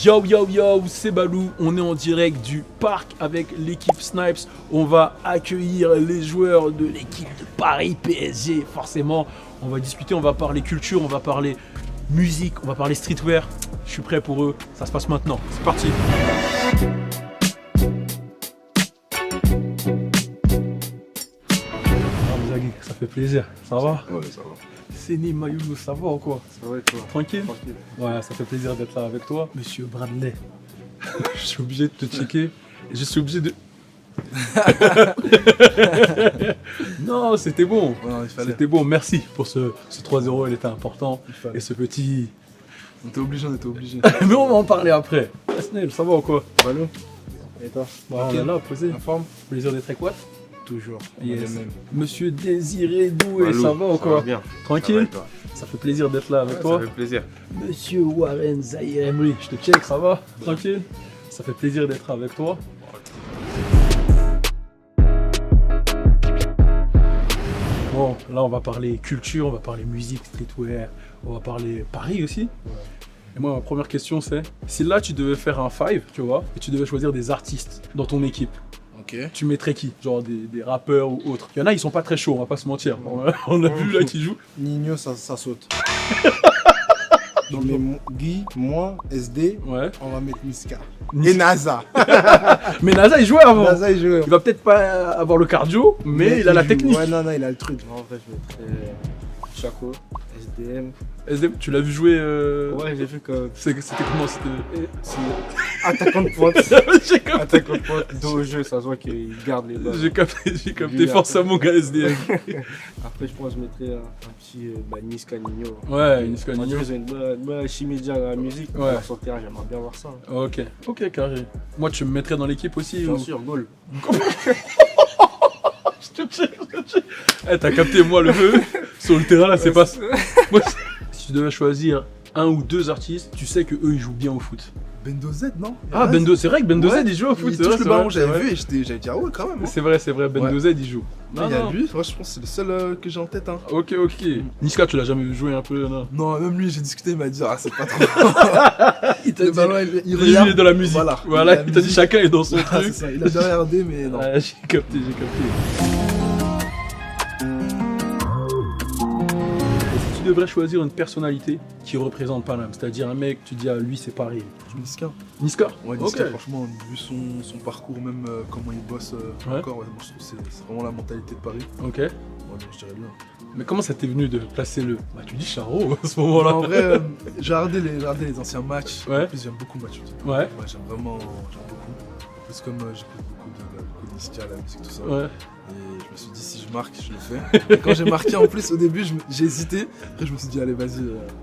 Yo yo yo, c'est Balou, on est en direct du parc avec l'équipe Snipes. On va accueillir les joueurs de l'équipe de Paris PSG. Forcément, on va discuter, on va parler culture, on va parler musique, on va parler streetwear. Je suis prêt pour eux, ça se passe maintenant. C'est parti. Ça fait plaisir, ça va? Ouais, ça va. Séni Mayoulou, ça va ou quoi? Ça va et toi? Tranquille? Tranquille. Ouais, ça fait plaisir d'être là avec toi. Monsieur Bradley, je suis obligé de te checker. Je suis obligé de... Non, c'était bon. Ouais, il fallait. C'était bon, merci pour ce 3-0, il était important. Et ce petit... On était obligé. Mais on va en parler après. Snail, ça va ou quoi? Balou. Et toi? Bon, on est là, posé. En forme? Plaisir d'être avec toi. Toujours. Yes. Monsieur Désiré Doué, Balou, ça va ou quoi? va bien. Tranquille? Ça va, Ça fait plaisir d'être là avec ouais, toi. ça fait plaisir. Monsieur Warren Zahir Emery, je te check, ça va? Tranquille? Ça fait plaisir d'être avec toi. Bon, là on va parler culture, on va parler musique, streetwear, on va parler Paris aussi. Ouais. Et moi ma première question c'est, si là tu devais faire un 5, tu vois, et tu devais choisir des artistes dans ton équipe, Ok. tu mettrais qui? Genre des rappeurs ou autres? Il y en a, ils sont pas très chauds, on va pas se mentir. On a vu là qui joue. Nino, ça saute. Je mets Guy, moi, SD, Ouais. on va mettre Niska. Niska. Et NASA. Mais NASA il jouait avant. NASA, il joue. Il va peut-être pas avoir le cardio, mais il a la joue. technique. Ouais, non, il a le truc. En vrai, je mettrais Chaco, SDM. SDM, tu l'as vu jouer Ouais, j'ai vu que C'était comment? C'était... attaquant de pointe. J'ai capté, Attaquant de pointe, dos au jeu, ça se voit qu'il garde les balles. j'ai capté Lui, force à mon gars SDM. Après, je pense que je mettrais un petit Niska Nino. Ouais, Niska On Nino. dirait qu'ils ont une bonne chimie déjà dans la musique. Ouais. Sur le terrain, j'aimerais bien voir ça. Ok, carré. Moi, tu me mettrais dans l'équipe aussi Bien ou... sûr, goal. Je te check. Eh, t'as capté, moi, le feu sur le terrain, là, c'est pas... Moi, si tu devais choisir un ou deux artistes, tu sais que eux ils jouent bien au foot. Bendo Z, non? Ah, Bendo, c'est vrai que Bendo Z, Ouais, il joue au foot. Il c'est touche vrai, le c'est ballon, vrai, j'avais c'est vu et j'avais dit, ah ouais, quand même. vrai. C'est vrai, Bendo Ouais. Z, il joue. Il y a lui, moi je pense que c'est le seul que j'ai en tête. Hein. Ok. Niska, tu l'as jamais vu jouer un peu, non? Non, même lui, j'ai discuté, il m'a dit, ah, c'est pas trop. Il t'a Le dit... ballon, il Lui, il est dans la musique. Voilà, La il t'a dit musique. chacun est dans son Ah, truc. c'est ça, il a déjà regardé, mais non. Ouais, j'ai capté. Et si tu devrais choisir une personnalité qui représente Paname, c'est-à-dire un mec, tu dis à lui c'est Paris. Niska. Niska? Ouais, Ok. Niska, franchement, vu son parcours, même comment il bosse Ouais. encore, ouais, moi, je trouve que c'est vraiment la mentalité de Paris. Ok. Ouais, donc, je dirais lui. Mais comment ça t'est venu de placer le... Bah tu dis Charo à ce moment-là. En vrai, j'ai regardé les anciens matchs. Ouais. En plus, j'aime beaucoup le match. Ouais. J'aime beaucoup. En plus, comme j'écoute beaucoup de Niska, la musique, tout ça. Ouais. Et je me suis dit, si je marque, je le fais. Et quand j'ai marqué, en plus, au début, j'ai hésité. Après, je me suis dit, allez, vas-y.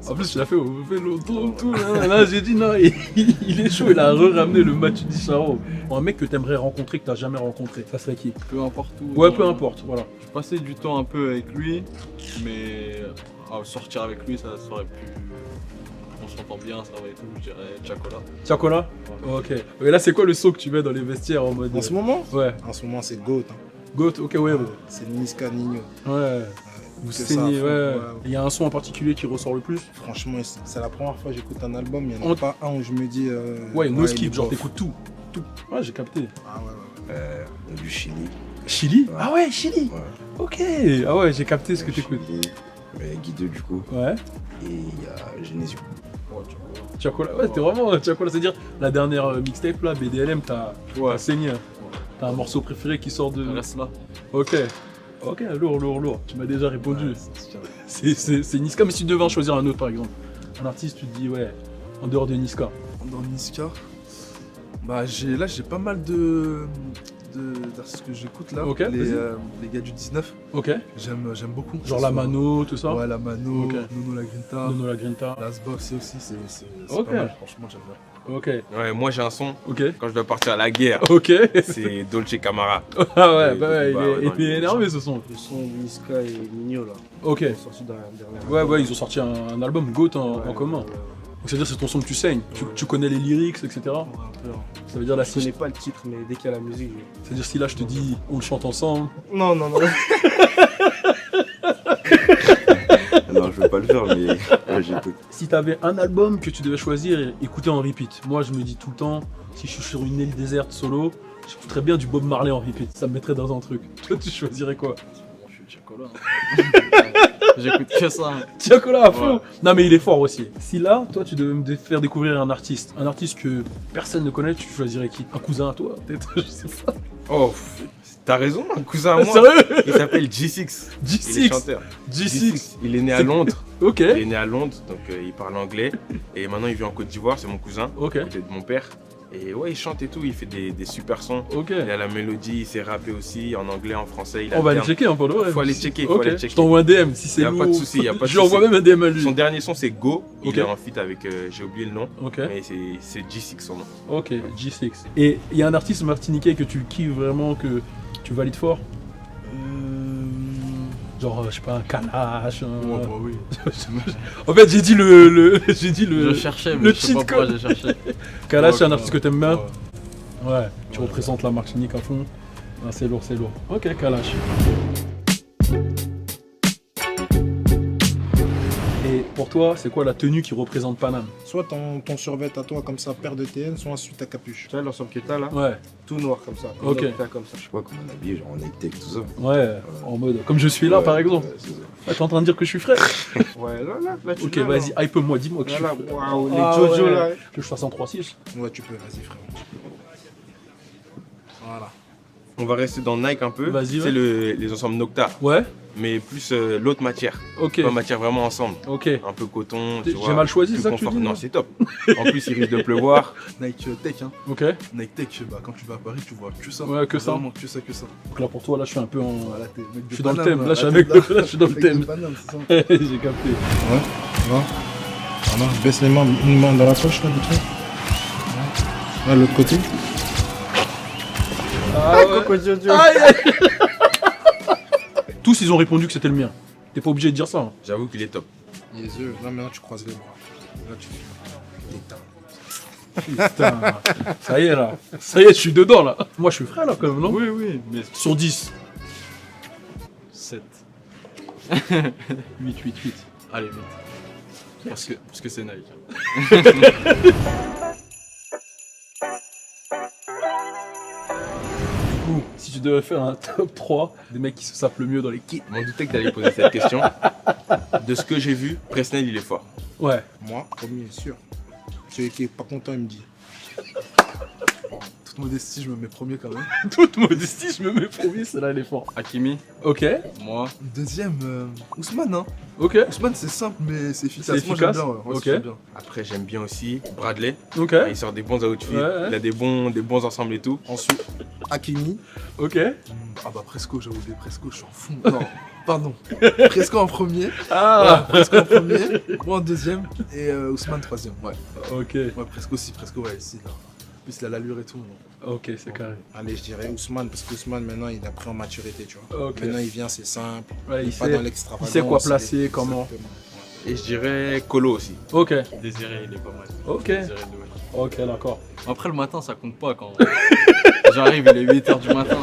En plus tu l'as fait au vélo, tout. Là j'ai dit non, il est chaud, il a ramené le match du Charo. Un mec que t'aimerais rencontrer, que t'as jamais rencontré, ça serait qui? Peu importe où. Ouais, peu importe, voilà. Je passais du temps un peu avec lui, mais sortir avec lui, ça serait plus. On s'entend bien, ça va et tout, je dirais Chacola. Tiakola? Ok. Et là c'est quoi le saut que tu mets dans les vestiaires en mode... En ce moment Ouais. En ce moment, c'est GOAT. Hein. Goat, ok, ouais. C'est Niska Nino. Ouais. Vous que ça, saignez, faut- ouais. ouais. Il y a un son en particulier qui ressort le plus? Franchement, c'est la première fois que j'écoute un album. Il n'y en On- a pas un où je me dis. Ouais, no il skip, est genre bof. t'écoutes tout. Ouais, j'ai capté. Ah ouais. Du Chili. Chili? Ouais. Ah ouais, Chili. Ouais. Ok. Ah ouais, j'ai capté ce que t'écoutes. Chili, Guido du coup. Ouais. Et il y a Genesio. Tiakola, ouais, t'es vraiment Tiakola, c'est-à-dire la dernière mixtape là, BDLM, t'as saigné. T'as un morceau préféré qui sort de... Reste là. Ok. Ok, lourd. Tu m'as déjà répondu. C'est Niska, mais si tu devais en choisir un autre par exemple. Un artiste, tu te dis ouais, en dehors de Niska. Dans Niska, bah j'ai pas mal d'artistes que j'écoute là. Ok, les vas-y. gars du 19, Ok. j'aime beaucoup. Genre la Mano, tout ça. Ouais, la Mano, Ok. Nono la Grinta, Nono la Grinta. Lasbox aussi, c'est Ok. pas mal, franchement j'aime bien. Ok. Ouais, moi j'ai un son, Ok. quand je dois partir à la guerre, Ok. c'est Dolce Camara. Ah ouais, bah Ouais, ouais, bah, il ouais, est énervé ce son. Le son de Niska et Nino là. Ok. Ils sont sortis dans la dernière. Ouais, ils ont sorti un album GOAT en commun. Ouais. Donc c'est-à-dire c'est ton son que tu saignes. Tu connais les lyrics, etc. Ouais, un peu, hein. Ça veut dire là, Je si connais pas le titre, mais dès qu'il y a la musique, c'est-à-dire si là je te dis on le chante ensemble. Non. Non, je veux pas le faire, mais ouais, j'écoute. Si t'avais un album que tu devais choisir et écouter en repeat, moi je me dis tout le temps, si je suis sur une île déserte solo, j'écouterais bien du Bob Marley en repeat, ça me mettrait dans un truc. Toi tu choisirais quoi? Moi, je suis Chacola. Hein. J'écoute que ça. Hein. Tiakola à fond. Ouais. Non mais il est fort aussi. Si là, toi tu devais me faire découvrir un artiste que personne ne connaît, tu choisirais qui? Un cousin à toi peut-être? Je sais pas. Oh, t'as raison, un cousin à moi. Sérieux? Il s'appelle G6. Il est G6. chanteur. G6. Il est né à Londres. Ok. Il est né à Londres, donc il parle anglais. Et maintenant il vit en Côte d'Ivoire, c'est mon cousin, Ok. à côté de mon père. Et ouais, il chante et tout, il fait des super sons. Ok. Il a la mélodie, il sait rapper aussi, en anglais, en français. On va aller checker un peu de vrai. Faut aller checker, faut Ok. aller checker. Je t'envoie un DM si c'est Y a lourd. pas de souci, y a pas de Je lui envoie souci. même un DM à lui. Son dernier son c'est Go, Ok. il est en feat avec, j'ai oublié le nom, Ok. mais c'est G6 son nom. Ok, G6. Et il y a un artiste martiniquais que tu kiffes vraiment, que tu valides fort? Genre, je sais pas, un Kalash. Ouais, bah oui. En fait, j'ai dit j'ai dit Je cherchais, mais le je sais pas cheat pourquoi code. j'ai cherché. Kalash, Ouais, c'est un artiste que t'aimes bien? Ouais. Ouais, tu représentes la Martinique à fond. Ah, c'est lourd, c'est lourd. Ok, Kalash. Et pour toi, c'est quoi la tenue qui représente Paname? Soit ton survêt à toi comme ça, paire de TN, soit ensuite ta capuche. Tu vois l'ensemble que t'as là, Ouais, tout noir comme ça. Ok. T'as comme ça. Je sais pas comment on habille, genre en Nike tout ça. ouais, en mode comme je suis là Ouais, par exemple. ouais, c'est ça. Ah, t'es en train de dire que je suis frais? Ouais, là, tu Ok, l'as, vas-y, là. hype-moi, dis-moi que je suis Là, frais. waouh, les Ah, Jojo ouais. là. Que je fasse un 3-6. Ouais, tu peux, vas-y frère. Voilà. On va rester dans Nike un peu. Vas-y, C'est les ensembles Nocta, Ouais, mais plus l'autre matière. ok, Pas matière vraiment ensemble. ok. Un peu coton, tu J'ai vois. mal choisi, plus ça que tu confort- dis, Non, là c'est top. En plus, il risque de pleuvoir. Nike Tech, hein. Ok, Nike Tech, bah, quand tu vas à Paris, tu vois que ça. Ouais, que ça. Vraiment, que ça, que ça. donc là pour toi, là je suis un peu en. Voilà, t'es mec de Je suis dans le Paname, thème, là je suis t'es avec là. là je suis dans le Mec de thème. Paname, c'est ça. J'ai capté. Voilà, baisse les mains, une main dans la poche là, du truc. Là, l'autre côté. Ah, ouais. Coco Jojo. Aïe, aïe. Tous ils ont répondu que c'était le mien. T'es pas obligé de dire ça. Hein. J'avoue qu'il est top. Les yeux. Là, maintenant, tu croises les bras. Là, tu fais. Putain, ça y est là. Ça y est, je suis dedans là. Moi je suis frais là quand même, non? Oui, oui, mais Sur 10. 7. 8, 8, 8. Allez, vite. Parce que c'est Nike. Du coup, si tu devais faire un top 3 des mecs qui se sapent le mieux dans les kits. Je m'en doutais que t'allais poser cette question. De ce que j'ai vu, Presnel, il est fort. Ouais. Moi, premier, sûr. Celui qui est pas content, il me dit. Toute modestie, je me mets premier quand même. Toute modestie, je me mets premier, celle-là elle est forte. Hakimi, Ok, moi, Deuxième, Ousmane, hein. ok, Ousmane, c'est simple, mais c'est efficace. C'est Moi, j'aime efficace. bien, ouais. Ouais, Ok. j'aime bien. Après, j'aime bien aussi Bradley. ok, Il sort des bons outfits. Ouais, ouais. Il a des bons ensembles et tout. Ensuite, Hakimi. ok. Ah bah Presco, j'avais oublié Presco, je suis en fond. Non, pardon. Presco en premier. Ah, Presco en premier. Moi en deuxième. Et Ousmane troisième. Ouais. ok, Ouais, Presco aussi, Presco, ouais, ici, là. En plus, il a l'allure et tout. Non. ok, c'est carré. Allez, je dirais Ousmane, parce qu'Ousmane, maintenant, il a pris en maturité, tu vois. Ok. Maintenant, il vient, c'est simple. Ouais, il il est pas dans sait, l'extravagance. il sait quoi il est- placer, comment. Exactement. Et je dirais Colo aussi. Ok, Désiré, il est pas mal. ok, Désiré Doué. ok, d'accord. Après, le matin, ça compte pas quand j'arrive, il est 8h du matin.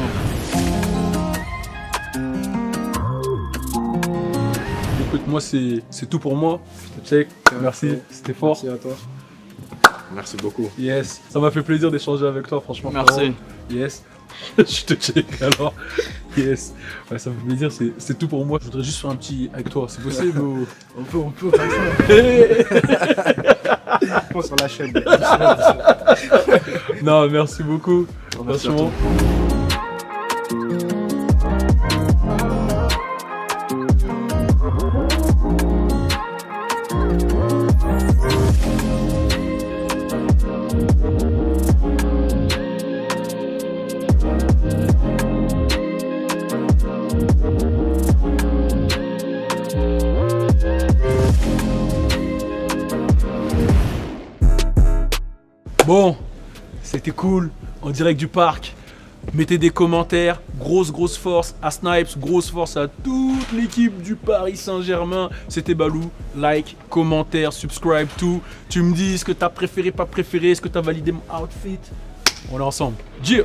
Écoute, moi c'est tout pour moi. Check, merci, c'était fort. Merci à toi. Merci beaucoup. Yes, ça m'a fait plaisir d'échanger avec toi, franchement. Merci. frérot. Yes. Je te check alors. Yes. Ouais, ça me fait plaisir, c'est tout pour moi. Je voudrais juste faire un petit avec toi, c'est possible ou... On peut, comme ça. On sur la chaîne. Non, merci beaucoup. Merci à Franchement. Bon, c'était cool, en direct du parc. Mettez des commentaires, grosse force à Snipes, grosse force à toute l'équipe du Paris Saint-Germain. C'était Balou, like, commentaire, subscribe, tout. Tu me dis ce que t'as préféré, pas préféré, est-ce que t'as validé mon outfit. On est ensemble. Dieu.